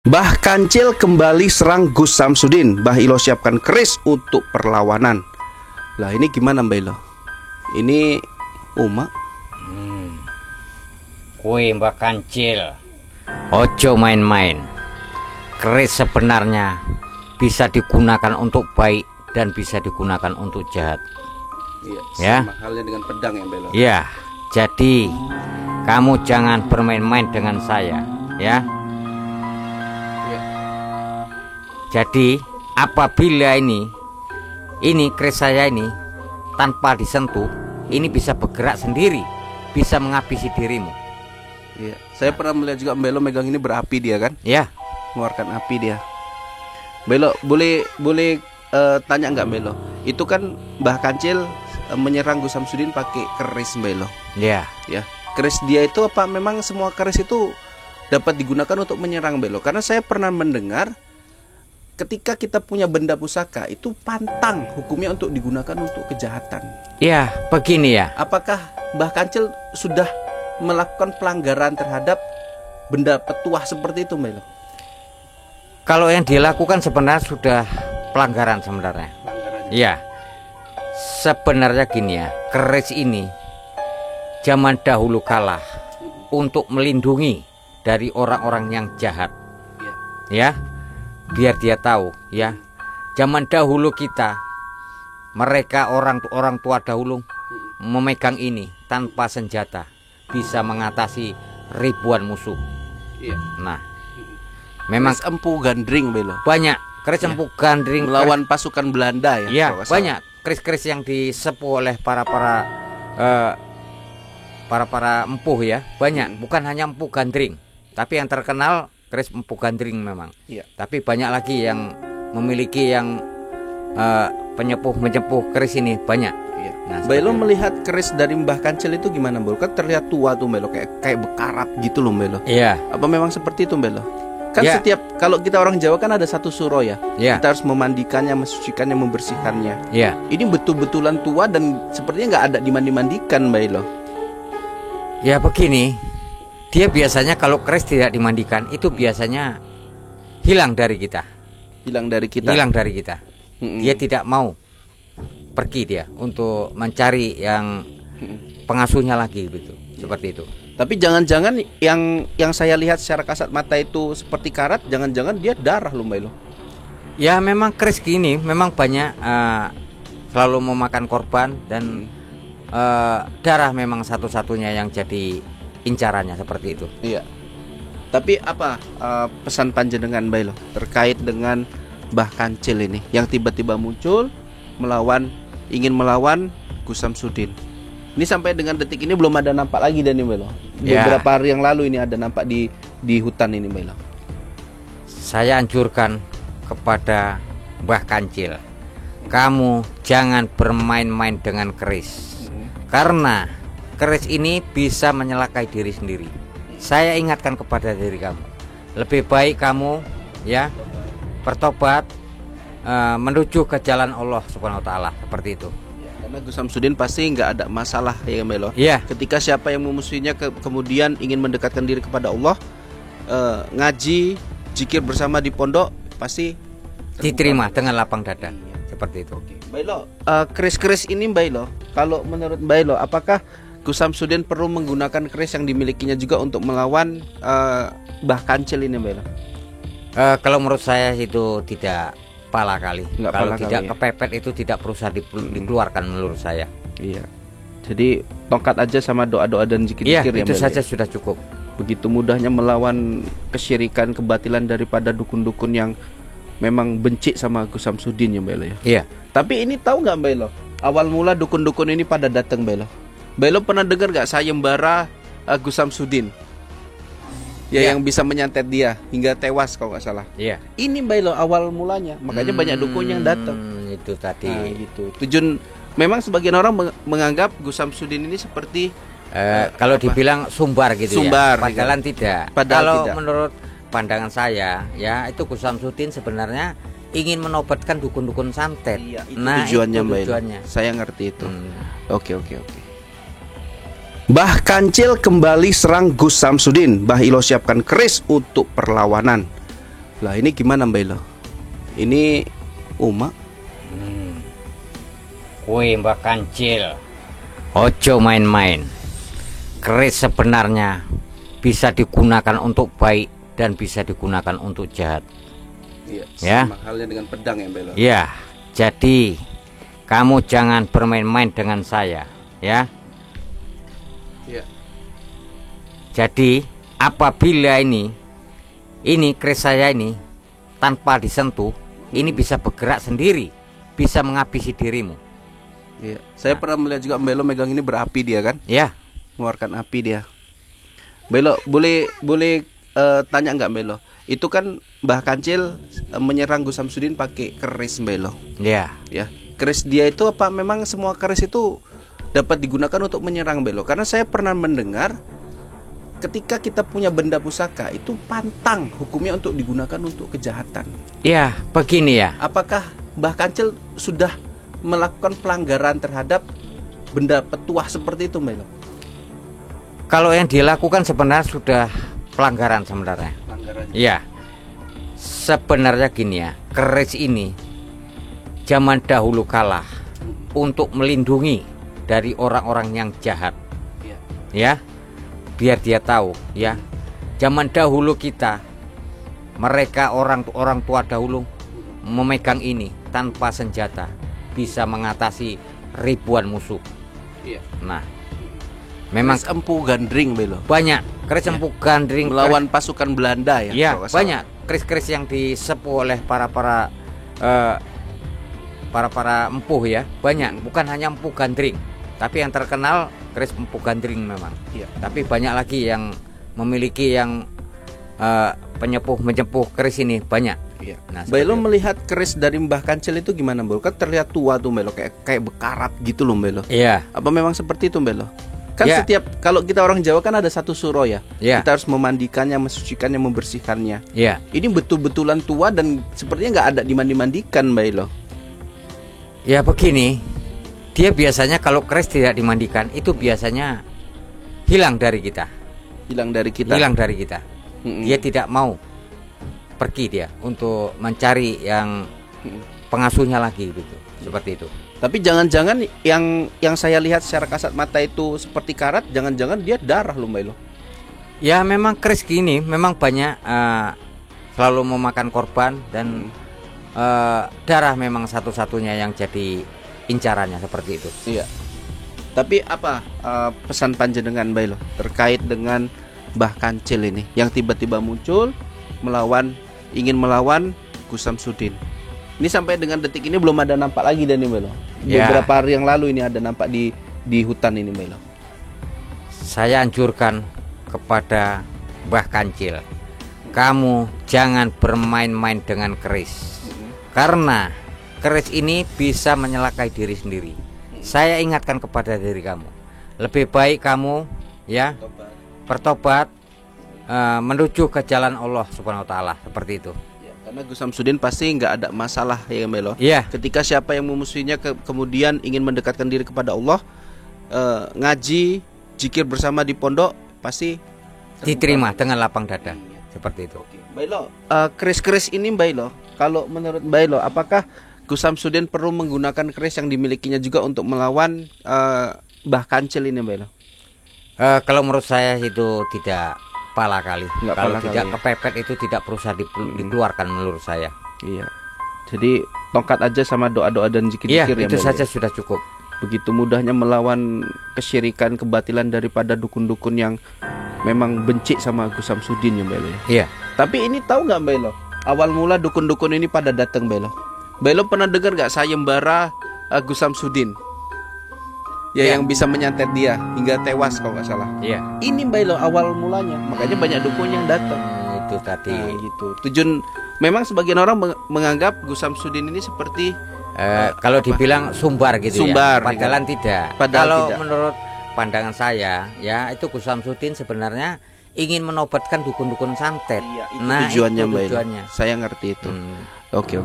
Mbah Kancil kembali serang Gus Samsudin. Mbah Ilo siapkan keris untuk perlawanan. Lah ini gimana Mbah Ilo? Ini Uma. Kue Mbah Kancil, ojo main-main. Keris sebenarnya bisa digunakan untuk baik dan bisa digunakan untuk jahat. Iya, Ya. sama halnya dengan pedang ya Mbah Ilo. Ya, jadi kamu jangan bermain-main dengan saya, ya. Iya. Jadi apabila ini keris saya ini tanpa disentuh, ini bisa bergerak sendiri, bisa menghabisi dirimu. Iya. Saya pernah melihat juga Mbah Ilo megang ini berapi dia kan, Ya, mengeluarkan api dia. Mbah Ilo boleh tanya nggak Mbah Ilo? Itu kan Mbah Kancil menyerang Gus Samsudin pakai keris Mbah Ilo. ya. Ya, keris dia itu apa memang semua keris itu dapat digunakan untuk menyerang Mbah Ilo? Karena saya pernah mendengar ketika kita punya benda pusaka itu pantang hukumnya untuk digunakan untuk kejahatan. Ya, begini ya. Apakah Mbah Kancil sudah melakukan pelanggaran terhadap benda petuah seperti itu Mbah Ilo? Kalau yang dilakukan sebenarnya sudah pelanggaran sebenarnya. Ya, sebenarnya gini ya, keris ini zaman dahulu kalah untuk melindungi dari orang-orang yang jahat. Ya, biar dia tahu ya. Zaman dahulu kita, mereka orang tua dahulu memegang ini tanpa senjata bisa mengatasi ribuan musuh. Iya. Nah, memang Keris empu gandring Mbah Ilo. banyak keris empuk gandring Melawan pasukan Belanda ya. ya, kalau nggak salah. banyak keris-keris yang disepuh oleh para empuh ya, banyak. Bukan hanya empu gandring, tapi yang terkenal keris empu gandring memang. Iya. Tapi banyak lagi yang memiliki yang menyepuh keris ini banyak. Iya. Nah, Mbah Ilo seperti itu. melihat keris dari Mbah Kancil itu gimana Mbah Ilo? Kan terlihat tua tuh Mbah Ilo, kayak bekarat gitu loh Mbah Ilo. Iya, Apa memang seperti itu Mbah Ilo? Kan Ya. setiap kalau kita orang Jawa kan ada satu suro ya. Ya. Kita harus memandikannya, mensucikannya, membersihkannya. iya. Ini betul-betulan tua dan sepertinya nggak ada dimandi-mandikan Mbah Ilo. Ya begini, dia biasanya kalau keris tidak dimandikan itu biasanya hilang dari kita. Hilang dari kita. Hilang dari kita. Mm-mm. Dia tidak mau pergi dia untuk mencari yang pengasuhnya lagi gitu. Seperti itu. Tapi jangan-jangan yang saya lihat secara kasat mata itu seperti karat, jangan-jangan dia darah loh Mbah Ilo. Ya memang keris gini memang banyak selalu memakan korban dan darah memang satu-satunya yang jadi incarannya seperti itu. Iya. Tapi apa pesan panjenengan Mbah Ilo terkait dengan Mbah Kancil ini yang tiba-tiba muncul ingin melawan Gus Samsudin. Ini sampai dengan detik ini belum ada nampak lagi dan Mbah Ilo. Ya. Beberapa hari yang lalu ini ada nampak di hutan ini Mbah Ilo. Saya anjurkan kepada Mbah Kancil, kamu jangan bermain-main dengan keris. Karena keris ini bisa menyelakai diri sendiri. Saya ingatkan kepada diri kamu, lebih baik kamu ya bertobat, menuju ke jalan Allah Subhanahu wa taala, seperti itu. Karena Gus Samsudin pasti nggak ada masalah ya Mbah Ilo. Iya. Ketika siapa yang memusuhinya kemudian ingin mendekatkan diri kepada Allah, ngaji, zikir bersama di pondok pasti Diterima dengan lapang dada, seperti itu. Mbah Ilo, keris-keris ini Mbah Ilo, kalau menurut Mbah Ilo, apakah Gus Samsudin perlu menggunakan keris yang dimilikinya juga untuk melawan Mbah Kancil ini Mbah Ilo? Kalau menurut saya itu tidak pala kali. Nggak Kalau pala tidak kali ya. kepepet itu tidak perlu dikeluarkan menurut saya. Iya. Jadi tongkat aja sama doa-doa dan Iya, zikir-zikir ya itu Mbah saja Ilo? sudah cukup. Begitu mudahnya melawan kesyirikan, kebatilan daripada dukun-dukun yang memang benci sama Gus Samsudin ya Mbah Ilo ya. Iya. Tapi ini tahu nggak Mbah Ilo? Awal mula dukun-dukun ini pada datang Mbah Ilo. Mbah Ilo pernah dengar nggak sayembara Gus Samsudin? Ya, Iya. yang bisa menyantet dia hingga tewas kalau nggak salah. Iya. Ini Mbah Ilo awal mulanya, makanya banyak dukun yang datang. Itu tadi. Nah, gitu. Tujuan memang sebagian orang menganggap Gus Samsudin ini seperti Kalau dibilang sumbar gitu Sumbar, ya. Padahal tidak. Padahal Kalau tidak. menurut pandangan saya, ya itu Gus Samsudin sebenarnya ingin menobatkan dukun-dukun santet. Iya, itu Nah, tujuannya itu Mbah Ilo. tujuannya. Saya ngerti itu. Hmm. Oke. Mbah Kancil kembali serang Gus Samsudin. Mbah Ilo siapkan keris untuk perlawanan. Lah ini gimana Mbak Elo? Ini Uma. Kue Mbak Kancil, ojo main-main. Keris sebenarnya bisa digunakan untuk baik dan bisa digunakan untuk jahat. Iya, Ya. sama halnya dengan pedang ya Mbak Elo. Ya, jadi kamu jangan bermain-main dengan saya, ya. Iya. Jadi apabila ini keris saya ini tanpa disentuh, ini bisa bergerak sendiri, bisa menghabisi dirimu. Iya. Saya pernah melihat juga Mbak Elo megang ini berapi dia kan, Ya, mengeluarkan api dia. Mbak Elo, boleh tanya nggak Mbak Elo? Itu kan Mbah Kancil menyerang Gus Samsudin pakai keris Mbak Elo. ya. Ya, keris dia itu apa memang semua keris itu dapat digunakan untuk menyerang Mbak Elo? Karena saya pernah mendengar ketika kita punya benda pusaka itu pantang hukumnya untuk digunakan untuk kejahatan. Ya, begini ya. Apakah Mbah Kancil sudah melakukan pelanggaran terhadap benda petuah seperti itu Mbak Elo? Kalau yang dilakukan sebenarnya sudah pelanggaran sebenarnya. Pelanggaran. Ya, sebenarnya gini ya, keris ini zaman dahulu kalah untuk melindungi dari orang-orang yang jahat. Iya. Ya, biar dia tahu ya, zaman dahulu kita, mereka orang tua dahulu memegang ini tanpa senjata bisa mengatasi ribuan musuh. Iya. Nah, memang Keris Empu Gandring Mbak Elo. banyak keris empu gandring Melawan pasukan Belanda ya. ya, kalau nggak salah. banyak keris-keris yang disepuh oleh para empuh ya, banyak, bukan hanya empu gandring, tapi yang terkenal keris empu gandring memang. Iya. Tapi banyak lagi yang memiliki yang menyepuh keris ini banyak. Iya. Nah, Mbak Elo seperti itu. melihat keris dari Mbah Kancil itu gimana Mbak Elo? Kan terlihat tua tuh Mbak Elo, kayak bekarat gitu loh Mbak Elo. Iya, Apa memang seperti itu Mbak Elo? Kan Ya. setiap, kalau kita orang Jawa kan ada satu suro ya. Ya. Kita harus memandikannya, mensucikannya, membersihkannya. iya. Ini betul-betulan tua dan sepertinya nggak ada dimandi-mandikan Mbak Elo. Ya begini, dia biasanya kalau keris tidak dimandikan itu biasanya hilang dari kita. Hilang dari kita. Hilang dari kita. Mm-mm. Dia tidak mau pergi dia untuk mencari yang pengasuhnya lagi gitu. Seperti itu. Tapi jangan-jangan yang saya lihat secara kasat mata itu seperti karat, jangan-jangan dia darah loh Mbak Elo. Ya memang keris gini memang banyak selalu memakan korban dan darah memang satu-satunya yang jadi incarannya seperti itu. Iya. Tapi apa pesan panjenengan Mbak Elo terkait dengan Mbah Kancil ini yang tiba-tiba muncul ingin melawan Gus Samsudin. Ini sampai dengan detik ini belum ada nampak lagi dan nih Mbak Elo. Ya. Beberapa hari yang lalu ini ada nampak di hutan ini Mbak Elo. Saya anjurkan kepada Mbah Kancil, kamu jangan bermain-main dengan keris. Karena keris ini bisa menyelakai diri sendiri. Saya ingatkan kepada diri kamu, lebih baik kamu ya bertobat menuju ke jalan Allah Subhanahu wa taala, seperti itu. Ya, karena Gus Samsudin pasti nggak ada masalah ya Mbak Elo. Iya. Ketika siapa yang memusuhinya kemudian ingin mendekatkan diri kepada Allah, ngaji, zikir bersama di pondok pasti Diterima dengan lapang dada, seperti itu. Mbak Elo, keris-keris ini Mbak Elo, kalau menurut Mbak Elo, apakah Gus Samsudin perlu menggunakan keris yang dimilikinya juga untuk melawan Mbah Kancil ini Mbak Elo? Kalau menurut saya itu tidak pala kali. Nggak Kalau pala tidak kali ya. kepepet itu tidak perlu usah dikeluarkan menurut saya. Iya. Jadi tongkat aja sama doa-doa dan Iya, zikir-zikir ya itu Mbak saja Elo? sudah cukup. Begitu mudahnya melawan kesyirikan, kebatilan daripada dukun-dukun yang memang benci sama Gus Samsudin ya Mbak Elo. Iya. Tapi ini tahu nggak Mbak Elo? Awal mula dukun-dukun ini pada datang Mbak Elo. Mbak Elo pernah dengar nggak sayembara Gus Samsudin? Ya, Iya. yang bisa menyantet dia hingga tewas kalau nggak salah. Iya. Ini Mbak Elo awal mulanya, makanya banyak dukun yang datang. Itu tadi. Nah, gitu. Tujuan memang sebagian orang menganggap Gus Samsudin ini seperti Kalau dibilang sumbar gitu Sumbar, ya. Padahal tidak. Padahal Kalau tidak. menurut pandangan saya, ya itu Gus Samsudin sebenarnya ingin menobatkan dukun-dukun santet. Iya, itu Nah, tujuannya itu Mbak Elo. tujuannya. Saya ngerti itu. Hmm. Oke.